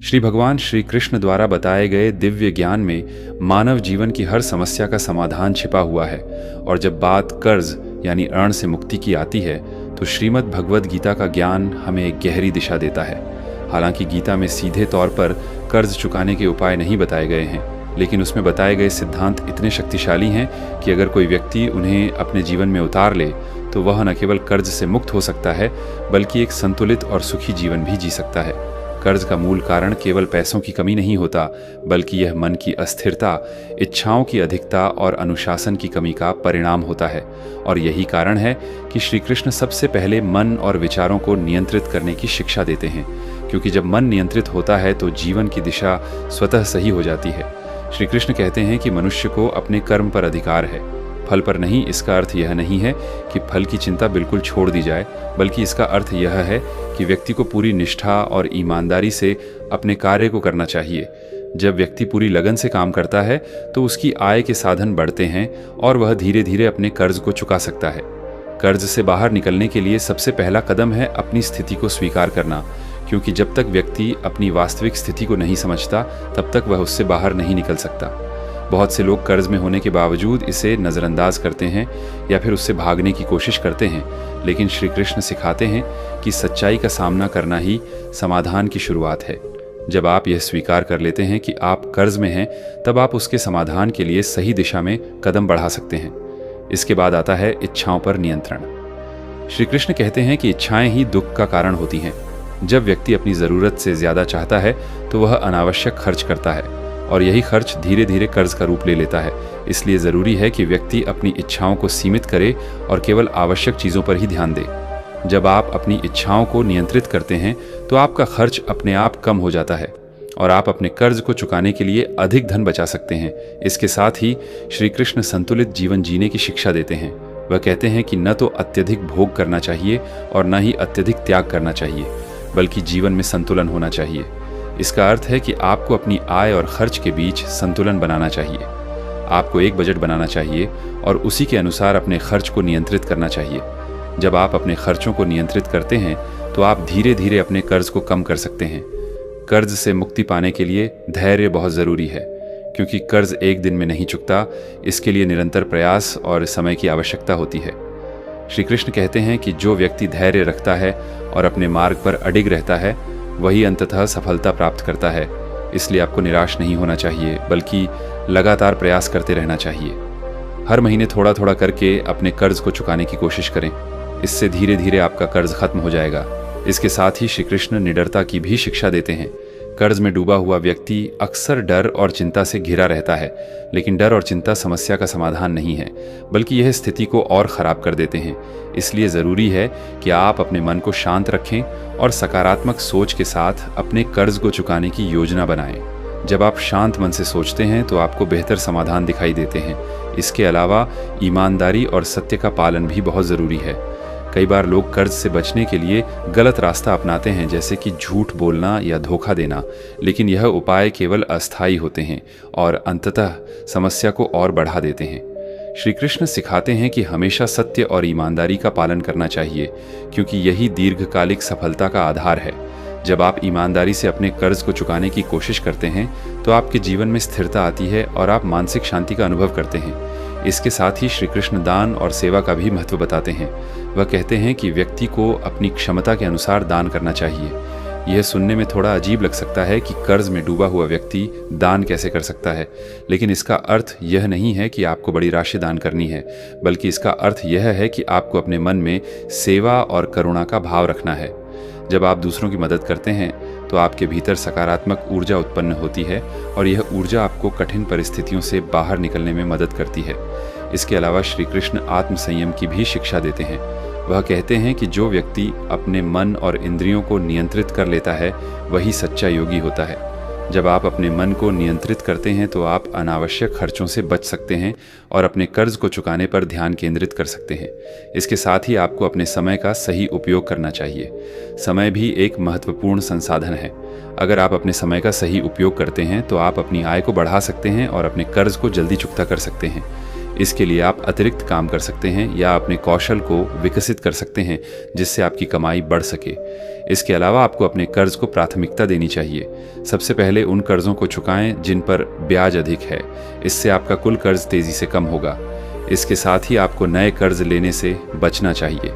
श्री भगवान श्री कृष्ण द्वारा बताए गए दिव्य ज्ञान में मानव जीवन की हर समस्या का समाधान छिपा हुआ है। और जब बात कर्ज यानी ऋण से मुक्ति की आती है तो श्रीमद् भगवद गीता का ज्ञान हमें एक गहरी दिशा देता है। हालांकि गीता में सीधे तौर पर कर्ज चुकाने के उपाय नहीं बताए गए हैं, लेकिन उसमें बताए गए सिद्धांत इतने शक्तिशाली हैं कि अगर कोई व्यक्ति उन्हें अपने जीवन में उतार ले तो वह न केवल कर्ज से मुक्त हो सकता है बल्कि एक संतुलित और सुखी जीवन भी जी सकता है। कर्ज का मूल कारण केवल पैसों की कमी नहीं होता, बल्कि यह मन की अस्थिरता, इच्छाओं की अधिकता और अनुशासन की कमी का परिणाम होता है। और यही कारण है कि श्री कृष्ण सबसे पहले मन और विचारों को नियंत्रित करने की शिक्षा देते हैं, क्योंकि जब मन नियंत्रित होता है तो जीवन की दिशा स्वतः सही हो जाती है। श्री कृष्ण कहते हैं कि मनुष्य को अपने कर्म पर अधिकार है, फल पर नहीं। इसका अर्थ यह नहीं है कि फल की चिंता बिल्कुल छोड़ दी जाए, बल्कि इसका अर्थ यह है कि व्यक्ति को पूरी निष्ठा और ईमानदारी से अपने कार्य को करना चाहिए। जब व्यक्ति पूरी लगन से काम करता है तो उसकी आय के साधन बढ़ते हैं और वह धीरे धीरे अपने कर्ज को चुका सकता है। कर्ज से बाहर निकलने के लिए सबसे पहला कदम है अपनी स्थिति को स्वीकार करना, क्योंकि जब तक व्यक्ति अपनी वास्तविक स्थिति को नहीं समझता तब तक वह उससे बाहर नहीं निकल सकता। बहुत से लोग कर्ज में होने के बावजूद इसे नज़रअंदाज करते हैं या फिर उससे भागने की कोशिश करते हैं, लेकिन श्री कृष्ण सिखाते हैं कि सच्चाई का सामना करना ही समाधान की शुरुआत है। जब आप यह स्वीकार कर लेते हैं कि आप कर्ज में हैं, तब आप उसके समाधान के लिए सही दिशा में कदम बढ़ा सकते हैं। इसके बाद आता है इच्छाओं पर नियंत्रण। श्री कृष्ण कहते हैं कि इच्छाएं ही दुख का कारण होती हैं। जब व्यक्ति अपनी ज़रूरत से ज़्यादा चाहता है तो वह अनावश्यक खर्च करता है और यही खर्च धीरे धीरे कर्ज का रूप ले लेता है। इसलिए ज़रूरी है कि व्यक्ति अपनी इच्छाओं को सीमित करे और केवल आवश्यक चीज़ों पर ही ध्यान दे। जब आप अपनी इच्छाओं को नियंत्रित करते हैं तो आपका खर्च अपने आप कम हो जाता है और आप अपने कर्ज को चुकाने के लिए अधिक धन बचा सकते हैं। इसके साथ ही श्री कृष्ण संतुलित जीवन जीने की शिक्षा देते हैं। वह कहते हैं कि न तो अत्यधिक भोग करना चाहिए और न ही अत्यधिक त्याग करना चाहिए, बल्कि जीवन में संतुलन होना चाहिए। इसका अर्थ है कि आपको अपनी आय और खर्च के बीच संतुलन बनाना चाहिए। आपको एक बजट बनाना चाहिए और उसी के अनुसार अपने खर्च को नियंत्रित करना चाहिए। जब आप अपने खर्चों को नियंत्रित करते हैं तो आप धीरे धीरे अपने कर्ज को कम कर सकते हैं। कर्ज से मुक्ति पाने के लिए धैर्य बहुत ज़रूरी है, क्योंकि कर्ज एक दिन में नहीं चुकता। इसके लिए निरंतर प्रयास और समय की आवश्यकता होती है। श्री कृष्ण कहते हैं कि जो व्यक्ति धैर्य रखता है और अपने मार्ग पर अडिग रहता है वही अंततः सफलता प्राप्त करता है। इसलिए आपको निराश नहीं होना चाहिए, बल्कि लगातार प्रयास करते रहना चाहिए। हर महीने थोड़ा थोड़ा करके अपने कर्ज को चुकाने की कोशिश करें। इससे धीरे धीरे आपका कर्ज खत्म हो जाएगा। इसके साथ ही श्री कृष्ण निडरता की भी शिक्षा देते हैं। कर्ज में डूबा हुआ व्यक्ति अक्सर डर और चिंता से घिरा रहता है, लेकिन डर और चिंता समस्या का समाधान नहीं है, बल्कि यह स्थिति को और ख़राब कर देते हैं। इसलिए ज़रूरी है कि आप अपने मन को शांत रखें और सकारात्मक सोच के साथ अपने कर्ज को चुकाने की योजना बनाएं। जब आप शांत मन से सोचते हैं तो आपको बेहतर समाधान दिखाई देते हैं। इसके अलावा ईमानदारी और सत्य का पालन भी बहुत ज़रूरी है। कई बार लोग कर्ज से बचने के लिए गलत रास्ता अपनाते हैं, जैसे कि झूठ बोलना या धोखा देना, लेकिन यह उपाय केवल अस्थायी होते हैं और अंततः समस्या को और बढ़ा देते हैं। श्री कृष्ण सिखाते हैं कि हमेशा सत्य और ईमानदारी का पालन करना चाहिए, क्योंकि यही दीर्घकालिक सफलता का आधार है। जब आप ईमानदारी से अपने कर्ज को चुकाने की कोशिश करते हैं तो आपके जीवन में स्थिरता आती है और आप मानसिक शांति का अनुभव करते हैं। इसके साथ ही श्री कृष्ण दान और सेवा का भी महत्व बताते हैं। वह कहते हैं कि व्यक्ति को अपनी क्षमता के अनुसार दान करना चाहिए। यह सुनने में थोड़ा अजीब लग सकता है कि कर्ज में डूबा हुआ व्यक्ति दान कैसे कर सकता है, लेकिन इसका अर्थ यह नहीं है कि आपको बड़ी राशि दान करनी है, बल्कि इसका अर्थ यह है कि आपको अपने मन में सेवा और करुणा का भाव रखना है। जब आप दूसरों की मदद करते हैं तो आपके भीतर सकारात्मक ऊर्जा उत्पन्न होती है और यह ऊर्जा आपको कठिन परिस्थितियों से बाहर निकलने में मदद करती है। इसके अलावा श्री कृष्ण आत्म संयम की भी शिक्षा देते हैं। वह कहते हैं कि जो व्यक्ति अपने मन और इंद्रियों को नियंत्रित कर लेता है वही सच्चा योगी होता है। जब आप अपने मन को नियंत्रित करते हैं तो आप अनावश्यक खर्चों से बच सकते हैं और अपने कर्ज को चुकाने पर ध्यान केंद्रित कर सकते हैं। इसके साथ ही आपको अपने समय का सही उपयोग करना चाहिए। समय भी एक महत्वपूर्ण संसाधन है। अगर आप अपने समय का सही उपयोग करते हैं तो आप अपनी आय को बढ़ा सकते हैं और अपने कर्ज को जल्दी चुकता कर सकते हैं। इसके लिए आप अतिरिक्त काम कर सकते हैं या अपने कौशल को विकसित कर सकते हैं जिससे आपकी कमाई बढ़ सके। इसके अलावा आपको अपने कर्ज को प्राथमिकता देनी चाहिए। सबसे पहले उन कर्जों को चुकाएं जिन पर ब्याज अधिक है, इससे आपका कुल कर्ज तेजी से कम होगा। इसके साथ ही आपको नए कर्ज लेने से बचना चाहिए।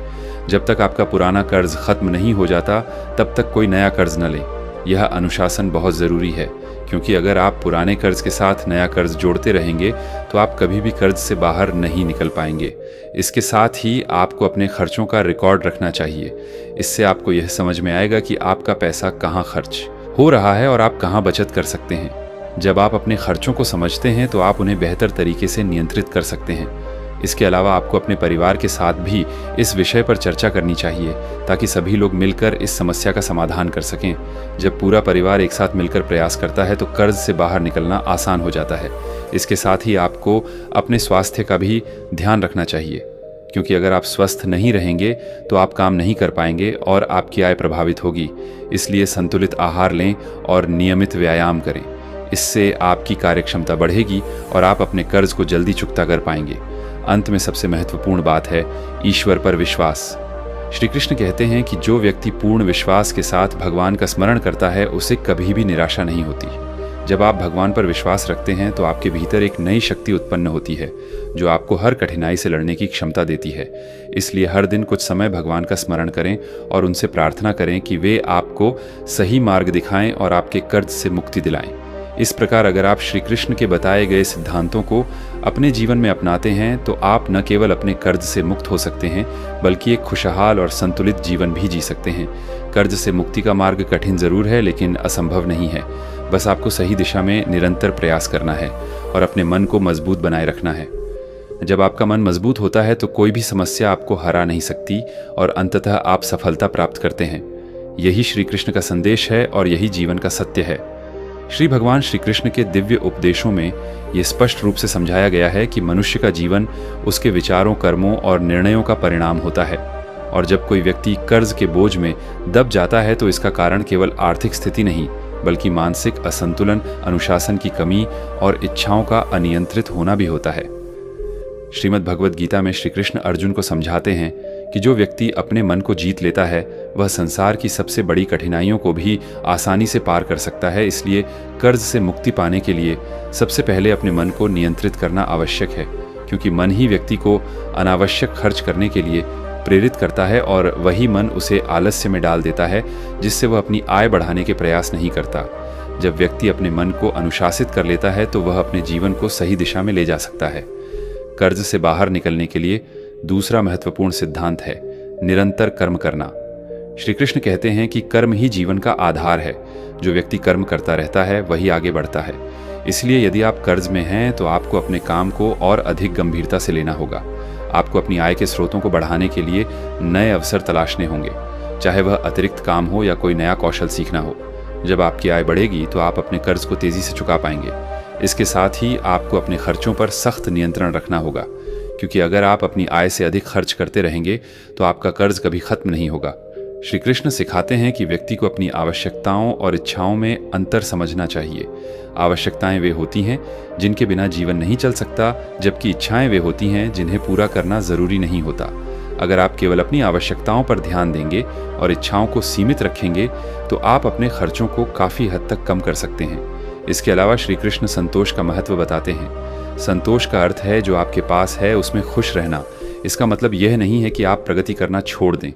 जब तक आपका पुराना कर्ज खत्म नहीं हो जाता तब तक कोई नया कर्ज न लें। यह अनुशासन बहुत ज़रूरी है, क्योंकि अगर आप पुराने कर्ज के साथ नया कर्ज जोड़ते रहेंगे तो आप कभी भी कर्ज से बाहर नहीं निकल पाएंगे। इसके साथ ही आपको अपने खर्चों का रिकॉर्ड रखना चाहिए। इससे आपको यह समझ में आएगा कि आपका पैसा कहाँ खर्च हो रहा है और आप कहाँ बचत कर सकते हैं। जब आप अपने खर्चों को समझते हैं तो आप उन्हें बेहतर तरीके से नियंत्रित कर सकते हैं। इसके अलावा आपको अपने परिवार के साथ भी इस विषय पर चर्चा करनी चाहिए ताकि सभी लोग मिलकर इस समस्या का समाधान कर सकें। जब पूरा परिवार एक साथ मिलकर प्रयास करता है तो कर्ज से बाहर निकलना आसान हो जाता है। इसके साथ ही आपको अपने स्वास्थ्य का भी ध्यान रखना चाहिए, क्योंकि अगर आप स्वस्थ नहीं रहेंगे तो आप काम नहीं कर पाएंगे और आपकी आय प्रभावित होगी। इसलिए संतुलित आहार लें और नियमित व्यायाम करें। इससे आपकी कार्यक्षमता बढ़ेगी और आप अपने कर्ज को जल्दी चुकता कर पाएंगे। अंत में सबसे महत्वपूर्ण बात है ईश्वर पर विश्वास। श्री कृष्ण कहते हैं कि जो व्यक्ति पूर्ण विश्वास के साथ भगवान का स्मरण करता है उसे कभी भी निराशा नहीं होती। जब आप भगवान पर विश्वास रखते हैं तो आपके भीतर एक नई शक्ति उत्पन्न होती है जो आपको हर कठिनाई से लड़ने की क्षमता देती है। इसलिए हर दिन कुछ समय भगवान का स्मरण करें और उनसे प्रार्थना करें कि वे आपको सही मार्ग दिखाएं और आपके कर्ज से मुक्ति दिलाएं। इस प्रकार अगर आप श्री कृष्ण के बताए गए सिद्धांतों को अपने जीवन में अपनाते हैं तो आप न केवल अपने कर्ज से मुक्त हो सकते हैं बल्कि एक खुशहाल और संतुलित जीवन भी जी सकते हैं। कर्ज से मुक्ति का मार्ग कठिन जरूर है लेकिन असंभव नहीं है। बस आपको सही दिशा में निरंतर प्रयास करना है और अपने मन को मजबूत बनाए रखना है। जब आपका मन मजबूत होता है तो कोई भी समस्या आपको हरा नहीं सकती और अंततः आप सफलता प्राप्त करते हैं। यही श्री कृष्ण का संदेश है और यही जीवन का सत्य है। श्री भगवान श्री कृष्ण के दिव्य उपदेशों में ये स्पष्ट रूप से समझाया गया है कि मनुष्य का जीवन उसके विचारों, कर्मों और निर्णयों का परिणाम होता है। और जब कोई व्यक्ति कर्ज के बोझ में दब जाता है तो इसका कारण केवल आर्थिक स्थिति नहीं बल्कि मानसिक असंतुलन, अनुशासन की कमी और इच्छाओं का अनियंत्रित होना भी होता है। श्रीमद् भगवद गीता में श्री कृष्ण अर्जुन को समझाते हैं कि जो व्यक्ति अपने मन को जीत लेता है वह संसार की सबसे बड़ी कठिनाइयों को भी आसानी से पार कर सकता है। इसलिए कर्ज से मुक्ति पाने के लिए सबसे पहले अपने मन को नियंत्रित करना आवश्यक है, क्योंकि मन ही व्यक्ति को अनावश्यक खर्च करने के लिए प्रेरित करता है और वही मन उसे आलस्य में डाल देता है जिससे वह अपनी आय बढ़ाने के प्रयास नहीं करता। जब व्यक्ति अपने मन को अनुशासित कर लेता है तो वह अपने जीवन को सही दिशा में ले जा सकता है। कर्ज से बाहर निकलने के लिए दूसरा महत्वपूर्ण सिद्धांत है निरंतर कर्म करना। श्री कृष्ण कहते हैं कि कर्म ही जीवन का आधार है। जो व्यक्ति कर्म करता रहता है वही आगे बढ़ता है। इसलिए यदि आप कर्ज में हैं तो आपको अपने काम को और अधिक गंभीरता से लेना होगा। आपको अपनी आय के स्रोतों को बढ़ाने के लिए नए अवसर तलाशने होंगे, चाहे वह अतिरिक्त काम हो या कोई नया कौशल सीखना हो। जब आपकी आय बढ़ेगी तो आप अपने कर्ज को तेजी से चुका पाएंगे। इसके साथ ही आपको अपने खर्चों पर सख्त नियंत्रण रखना होगा, क्योंकि अगर आप अपनी आय से अधिक खर्च करते रहेंगे तो आपका कर्ज कभी खत्म नहीं होगा। श्री कृष्ण सिखाते हैं कि व्यक्ति को अपनी आवश्यकताओं और इच्छाओं में अंतर समझना चाहिए। आवश्यकताएं वे होती हैं जिनके बिना जीवन नहीं चल सकता, जबकि इच्छाएं वे होती हैं जिन्हें पूरा करना जरूरी नहीं होता। अगर आप केवल अपनी आवश्यकताओं पर ध्यान देंगे और इच्छाओं को सीमित रखेंगे तो आप अपने खर्चों को काफ़ी हद तक कम कर सकते हैं। इसके अलावा श्री कृष्ण संतोष का महत्व बताते हैं। संतोष का अर्थ है जो आपके पास है उसमें खुश रहना। इसका मतलब यह नहीं है कि आप प्रगति करना छोड़ दें,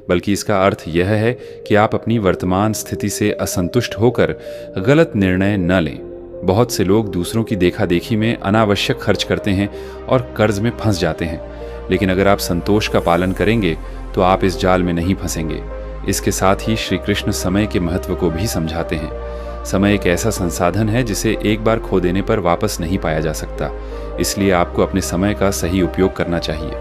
बल्कि इसका अर्थ यह है कि आप अपनी वर्तमान स्थिति से असंतुष्ट होकर गलत निर्णय न लें। बहुत से लोग दूसरों की देखा देखी में अनावश्यक खर्च करते हैं और कर्ज में फंस जाते हैं, लेकिन अगर आप संतोष का पालन करेंगे तो आप इस जाल में नहीं फंसेंगे। इसके साथ ही श्री कृष्ण समय के महत्व को भी समझाते हैं। समय एक ऐसा संसाधन है जिसे एक बार खो देने पर वापस नहीं पाया जा सकता। इसलिए आपको अपने समय का सही उपयोग करना चाहिए।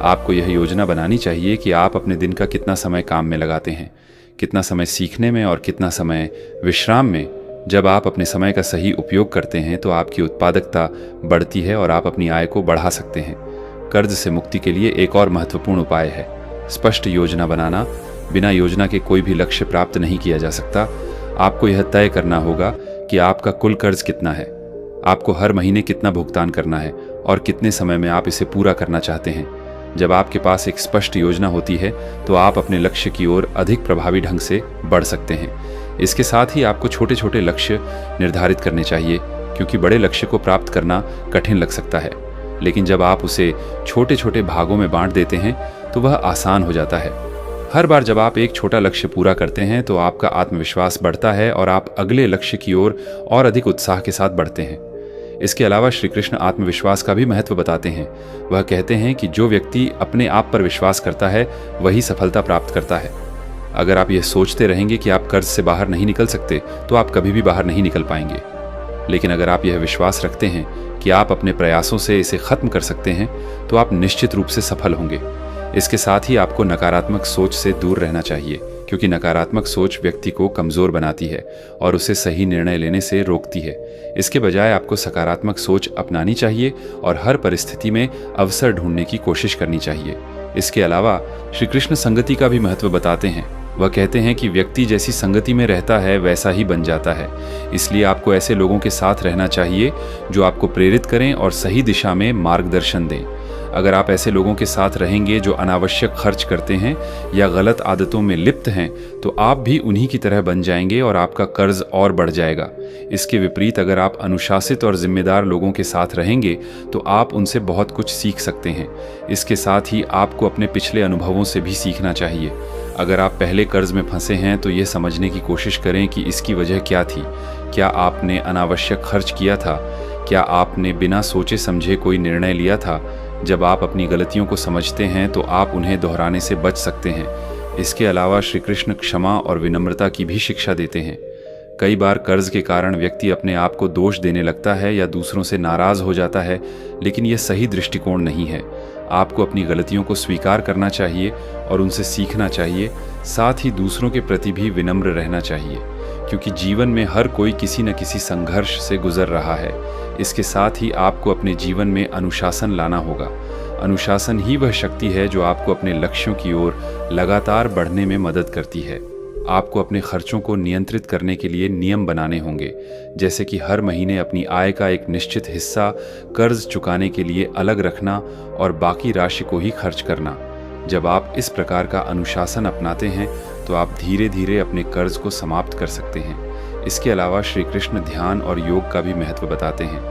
आपको यह योजना बनानी चाहिए कि आप अपने दिन का कितना समय काम में लगाते हैं, कितना समय सीखने में और कितना समय विश्राम में। जब आप अपने समय का सही उपयोग करते हैं तो आपकी उत्पादकता बढ़ती है और आप अपनी आय को बढ़ा सकते हैं। कर्ज से मुक्ति के लिए एक और महत्वपूर्ण उपाय है स्पष्ट योजना बनाना। बिना योजना के कोई भी लक्ष्य प्राप्त नहीं किया जा सकता। आपको यह तय करना होगा कि आपका कुल कर्ज कितना है, आपको हर महीने कितना भुगतान करना है और कितने समय में आप इसे पूरा करना चाहते हैं। जब आपके पास एक स्पष्ट योजना होती है तो आप अपने लक्ष्य की ओर अधिक प्रभावी ढंग से बढ़ सकते हैं। इसके साथ ही आपको छोटे छोटे लक्ष्य निर्धारित करने चाहिए, क्योंकि बड़े लक्ष्य को प्राप्त करना कठिन लग सकता है, लेकिन जब आप उसे छोटे छोटे भागों में बांट देते हैं तो वह आसान हो जाता है। हर बार जब आप एक छोटा लक्ष्य पूरा करते हैं तो आपका आत्मविश्वास बढ़ता है और आप अगले लक्ष्य की ओर और अधिक उत्साह के साथ बढ़ते हैं। इसके अलावा श्री कृष्ण आत्मविश्वास का भी महत्व बताते हैं। वह कहते हैं कि जो व्यक्ति अपने आप पर विश्वास करता है वही सफलता प्राप्त करता है। अगर आप यह सोचते रहेंगे कि आप कर्ज से बाहर नहीं निकल सकते तो आप कभी भी बाहर नहीं निकल पाएंगे। लेकिन अगर आप यह विश्वास रखते हैं कि आप अपने प्रयासों से इसे खत्म कर सकते हैं तो आप निश्चित रूप से सफल होंगे। इसके साथ ही आपको नकारात्मक सोच से दूर रहना चाहिए, क्योंकि नकारात्मक सोच व्यक्ति को कमजोर बनाती है और उसे सही निर्णय लेने से रोकती है। इसके बजाय आपको सकारात्मक सोच अपनानी चाहिए और हर परिस्थिति में अवसर ढूंढने की कोशिश करनी चाहिए। इसके अलावा श्री कृष्ण संगति का भी महत्व बताते हैं। वह कहते हैं कि व्यक्ति जैसी संगति में रहता है वैसा ही बन जाता है। इसलिए आपको ऐसे लोगों के साथ रहना चाहिए जो आपको प्रेरित करें और सही दिशा में मार्गदर्शन दें। अगर आप ऐसे लोगों के साथ रहेंगे जो अनावश्यक खर्च करते हैं या गलत आदतों में लिप्त हैं तो आप भी उन्हीं की तरह बन जाएंगे और आपका कर्ज और बढ़ जाएगा। इसके विपरीत अगर आप अनुशासित और जिम्मेदार लोगों के साथ रहेंगे तो आप उनसे बहुत कुछ सीख सकते हैं। इसके साथ ही आपको अपने पिछले अनुभवों से भी सीखना चाहिए। अगर आप पहले कर्ज में फंसे हैं तो ये समझने की कोशिश करें कि इसकी वजह क्या थी। क्या आपने अनावश्यक खर्च किया था? क्या आपने बिना सोचे समझे कोई निर्णय लिया था? जब आप अपनी गलतियों को समझते हैं तो आप उन्हें दोहराने से बच सकते हैं। इसके अलावा श्री कृष्ण क्षमा और विनम्रता की भी शिक्षा देते हैं। कई बार कर्ज के कारण व्यक्ति अपने आप को दोष देने लगता है या दूसरों से नाराज हो जाता है, लेकिन यह सही दृष्टिकोण नहीं है। आपको अपनी गलतियों को स्वीकार करना चाहिए और उनसे सीखना चाहिए। साथ ही दूसरों के प्रति भी विनम्र रहना चाहिए, क्योंकि जीवन में हर कोई किसी न किसी संघर्ष से गुजर रहा है। इसके साथ ही आपको अपने जीवन में अनुशासन लाना होगा। अनुशासन ही वह शक्ति है जो आपको अपने लक्ष्यों की ओर लगातार बढ़ने में मदद करती है। आपको अपने खर्चों को नियंत्रित करने के लिए नियम बनाने होंगे, जैसे कि हर महीने अपनी आय का एक निश्चित हिस्सा कर्ज चुकाने के लिए अलग रखना और बाकी राशि को ही खर्च करना। जब आप इस प्रकार का अनुशासन अपनाते हैं तो आप धीरे धीरे अपने कर्ज को समाप्त कर सकते हैं। इसके अलावा श्री कृष्ण ध्यान और योग का भी महत्व बताते हैं।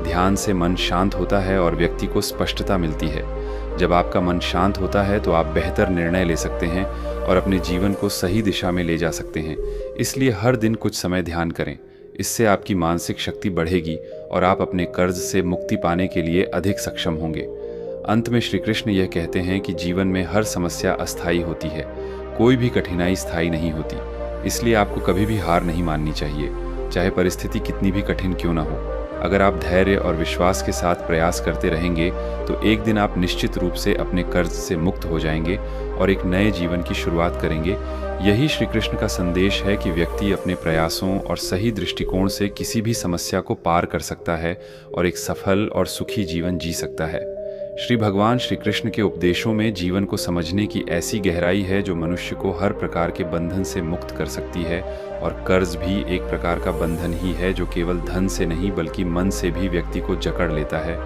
ध्यान से मन शांत होता है और व्यक्ति को स्पष्टता मिलती है। जब आपका मन शांत होता है तो आप बेहतर निर्णय ले सकते हैं और अपने जीवन को सही दिशा में ले जा सकते हैं। इसलिए हर दिन कुछ समय ध्यान करें। इससे आपकी मानसिक शक्ति बढ़ेगी और आप अपने कर्ज से मुक्ति पाने के लिए अधिक सक्षम होंगे। अंत में श्री कृष्ण यह कहते हैं कि जीवन में हर समस्या अस्थायी होती है, कोई भी कठिनाई स्थायी नहीं होती। इसलिए आपको कभी भी हार नहीं माननी चाहिए, चाहे परिस्थिति कितनी भी कठिन क्यों ना हो। अगर आप धैर्य और विश्वास के साथ प्रयास करते रहेंगे तो एक दिन आप निश्चित रूप से अपने कर्ज से मुक्त हो जाएंगे और एक नए जीवन की शुरुआत करेंगे। यही श्री कृष्ण का संदेश है कि व्यक्ति अपने प्रयासों और सही दृष्टिकोण से किसी भी समस्या को पार कर सकता है और एक सफल और सुखी जीवन जी सकता है। श्री भगवान श्री कृष्ण के उपदेशों में जीवन को समझने की ऐसी गहराई है जो मनुष्य को हर प्रकार के बंधन से मुक्त कर सकती है, और कर्ज भी एक प्रकार का बंधन ही है जो केवल धन से नहीं बल्कि मन से भी व्यक्ति को जकड़ लेता है।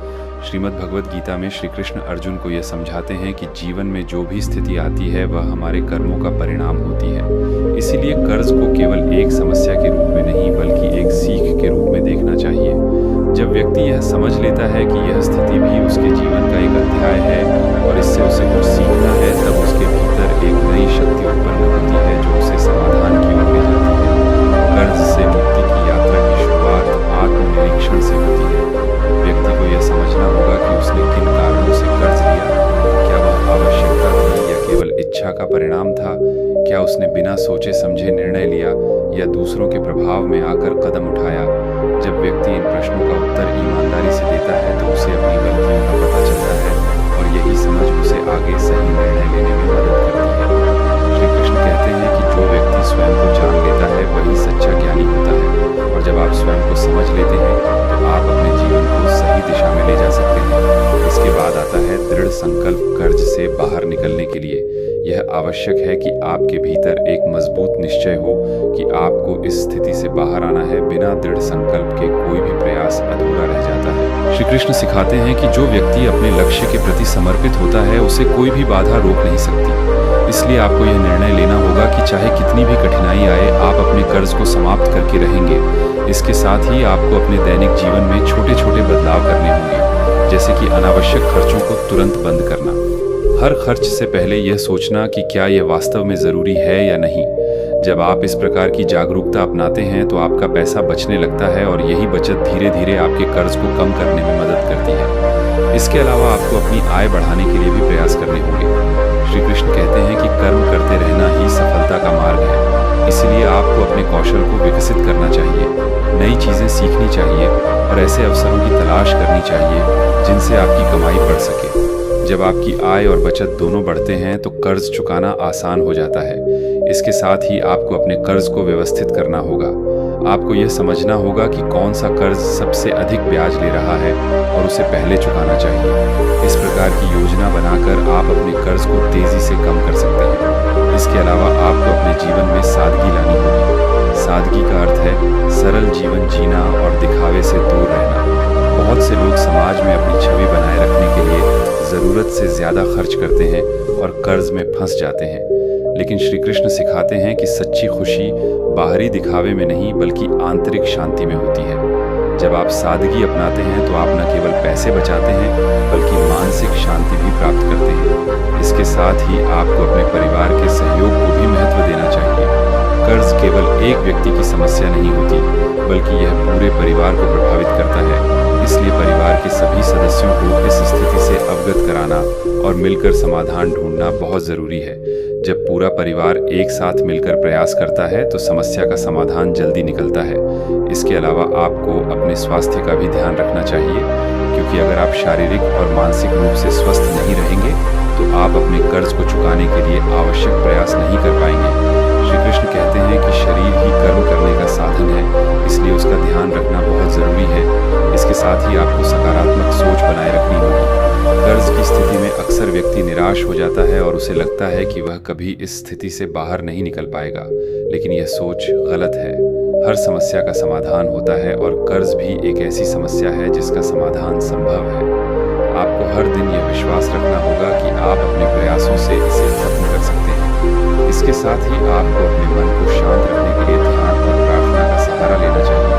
श्रीमद् भगवद गीता में श्री कृष्ण अर्जुन को यह समझाते हैं कि जीवन में जो भी स्थिति आती है वह हमारे कर्मों का परिणाम होती है। इसीलिए कर्ज को केवल एक समस्या के रूप में नहीं बल्कि एक सीख के रूप में देखना चाहिए। जब व्यक्ति यह समझ लेता है कि यह स्थिति भी उसके जीवन का एक अध्याय है और इससे उसे कुछ सीखना है, तब उसके भीतर एक नई शक्ति उत्पन्न होती है जो उसे समाधान की ओर ले जाती है। कर्ज से मुक्ति की यात्रा की शुरुआत आत्मनिरीक्षण से होती है। व्यक्ति को यह समझना होगा कि उसने किन कारणों से कर्ज लिया। क्या वह आवश्यकता थी या केवल इच्छा का परिणाम था? क्या उसने बिना सोचे समझे निर्णय लिया या दूसरों के प्रभाव में आकर कदम उठाया? जब व्यक्ति इन प्रश्नों का उत्तर ईमानदारी से देता है तो उसे अपनी गलतियों का पता चलता है और यही समझ उसे आगे सही निर्णय लेने में मदद करती है। श्री कृष्ण कहते हैं कि जो व्यक्ति स्वयं को जान लेता है वही सच्चा ज्ञानी होता है, और जब आप स्वयं को समझ लेते हैं तो आप अपने जीवन को सही दिशा में ले जा सकते हैं। इसके बाद आता है दृढ़ संकल्प कर्ज से बाहर निकलने के लिए। यह आवश्यक है कि आपके भीतर एक मजबूत निश्चय हो कि आपको इस स्थिति से बाहर आना है। बिना दृढ़ संकल्प के कोई भी प्रयास अधूरा रह जाता है। श्री कृष्ण सिखाते हैं कि जो व्यक्ति अपने लक्ष्य के प्रति समर्पित होता है उसे कोई भी बाधा रोक नहीं सकती। इसलिए आपको यह निर्णय लेना होगा कि चाहे कितनी भी कठिनाई आए, आप अपने कर्ज को समाप्त करके रहेंगे। इसके साथ ही आपको अपने दैनिक जीवन में छोटे छोटे बदलाव करने होंगे, जैसे कि अनावश्यक खर्चों को तुरंत बंद करना। हर खर्च से पहले यह सोचना कि क्या यह वास्तव में ज़रूरी है या नहीं। जब आप इस प्रकार की जागरूकता अपनाते हैं तो आपका पैसा बचने लगता है और यही बचत धीरे धीरे आपके कर्ज को कम करने में मदद करती है। इसके अलावा आपको अपनी आय बढ़ाने के लिए भी प्रयास करने होंगे। श्री कृष्ण कहते हैं कि कर्म करते रहना ही सफलता का मार्ग है। इसीलिए आपको अपने कौशल को विकसित करना चाहिए, नई चीज़ें सीखनी चाहिए और ऐसे अवसरों की तलाश करनी चाहिए जिनसे आपकी कमाई बढ़ सके। जब आपकी आय और बचत दोनों बढ़ते हैं तो कर्ज चुकाना आसान हो जाता है। इसके साथ ही आपको अपने कर्ज को व्यवस्थित करना होगा। आपको यह समझना होगा कि कौन सा कर्ज सबसे अधिक ब्याज ले रहा है और उसे पहले चुकाना चाहिए। इस प्रकार की योजना बनाकर आप अपने कर्ज को तेजी से कम कर सकते हैं। इसके अलावा आपको अपने जीवन में सादगी लानी होगी। सादगी का अर्थ है सरल जीवन जीना और दिखावे से दूर रहना। बहुत से लोग समाज में अपनी छवि बनाए रखने के लिए ज़रूरत से ज़्यादा खर्च करते हैं और कर्ज में फंस जाते हैं। लेकिन श्री कृष्ण सिखाते हैं कि सच्ची खुशी बाहरी दिखावे में नहीं बल्कि आंतरिक शांति में होती है। जब आप सादगी अपनाते हैं तो आप न केवल पैसे बचाते हैं बल्कि मानसिक शांति भी प्राप्त करते हैं। इसके साथ ही आपको अपने परिवार के सहयोग को भी महत्व देना चाहिए। कर्ज केवल एक व्यक्ति की समस्या नहीं होती बल्कि यह पूरे परिवार को प्रभावित करता है। इसलिए परिवार के सभी सदस्यों को इस स्थिति से अवगत कराना और मिलकर समाधान ढूंढना बहुत ज़रूरी है। जब पूरा परिवार एक साथ मिलकर प्रयास करता है तो समस्या का समाधान जल्दी निकलता है। इसके अलावा आपको अपने स्वास्थ्य का भी ध्यान रखना चाहिए, क्योंकि अगर आप शारीरिक और मानसिक रूप से स्वस्थ नहीं रहेंगे तो आप अपने कर्ज को चुकाने के लिए आवश्यक प्रयास नहीं कर पाएंगे। श्री कृष्ण कहते हैं कि शरीर ही कर्म करने का साधन है, इसलिए उसका ध्यान रखना बहुत ज़रूरी है। इसके साथ ही आपको सकारात्मक सोच बनाए रखनी होगी। कर्ज की स्थिति में अक्सर व्यक्ति निराश हो जाता है और उसे लगता है कि वह कभी इस स्थिति से बाहर नहीं निकल पाएगा, लेकिन यह सोच गलत है। हर समस्या का समाधान होता है और कर्ज भी एक ऐसी समस्या है जिसका समाधान संभव है। आपको हर दिन यह विश्वास रखना होगा कि आप अपने प्रयासों से इसे खत्म कर सकते हैं। इसके साथ ही आपको अपने मन को शांत रखने के लिए ध्यान और प्रार्थना का सहारा लेना चाहिए।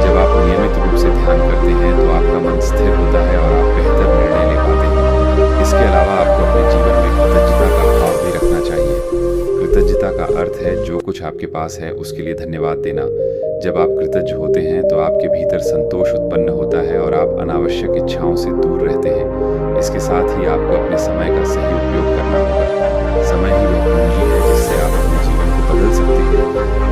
जब आप नियमित रूप से ध्यान करते हैं तो आपका मन स्थिर होता है और आप बेहतर निर्णय ले पाते हैं। इसके अलावा आपको अपने जीवन में कृतज्ञता का भाव भी रखना चाहिए। कृतज्ञता का अर्थ है जो कुछ आपके पास है उसके लिए धन्यवाद देना। जब आप कृतज्ञ होते हैं तो आपके भीतर संतोष उत्पन्न होता है और आप अनावश्यक इच्छाओं से दूर रहते हैं। इसके साथ ही आपको अपने समय का सही उपयोग करना होगा। समय ही वह पूंजी है जिससे आप अपने जीवन को बदल सकते हैं।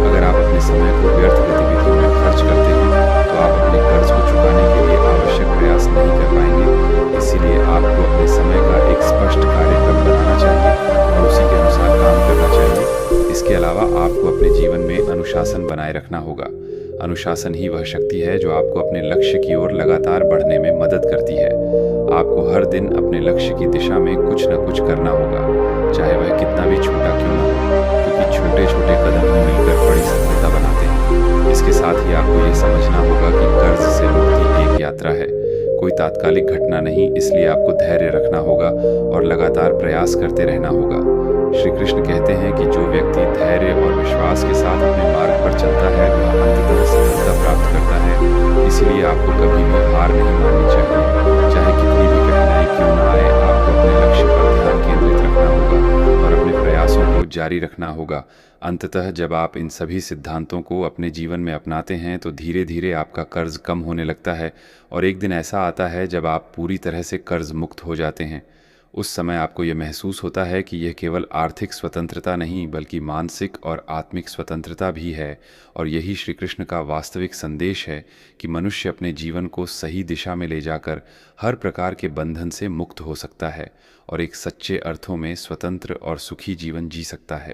अगर आप अपने समय को व्यर्थ गतिविधियों में खर्च करते हैं तो आप अपने कर्ज को चुकाने के लिए आवश्यक प्रयास नहीं कर पाएंगे। इसीलिए आपको अपने समय का एक स्पष्ट कार्यक्रम बनाना चाहिए और उसी के अनुसार काम करना चाहिए। इसके अलावा आपको अपने जीवन में अनुशासन बनाए रखना होगा। अनुशासन ही वह शक्ति है जो आपको अपने लक्ष्य की ओर लगातार बढ़ने में मदद करती है। आपको हर दिन अपने लक्ष्य की दिशा में कुछ न कुछ करना होगा, चाहे वह कितना भी छोटा क्यों न हो, क्योंकि छोटे छोटे कदम ही मिलकर बड़ी सफलता बनाते हैं। इसके साथ ही आपको ये समझना होगा कि कर्ज से मुक्ति एक यात्रा है, कोई तात्कालिक घटना नहीं। इसलिए आपको धैर्य रखना होगा और लगातार प्रयास करते रहना होगा। श्री कृष्ण कहते हैं कि जो व्यक्ति धैर्य और विश्वास के साथ अपने मार्ग पर चलता है वह अंततः सफलता प्राप्त करता है। इसीलिए आपको कभी भी हार नहीं माननी चाहिए। चाहे कितनी भी कठिनाई क्यों न आए, आपको अपने लक्ष्य पर ध्यान केंद्रित रखना होगा और अपने प्रयासों को जारी रखना होगा। अंततः जब आप इन सभी सिद्धांतों को अपने जीवन में अपनाते हैं तो धीरे धीरे आपका कर्ज कम होने लगता है और एक दिन ऐसा आता है जब आप पूरी तरह से कर्ज मुक्त हो जाते हैं। उस समय आपको ये महसूस होता है कि यह केवल आर्थिक स्वतंत्रता नहीं बल्कि मानसिक और आत्मिक स्वतंत्रता भी है। और यही श्री कृष्ण का वास्तविक संदेश है कि मनुष्य अपने जीवन को सही दिशा में ले जाकर हर प्रकार के बंधन से मुक्त हो सकता है और एक सच्चे अर्थों में स्वतंत्र और सुखी जीवन जी सकता है।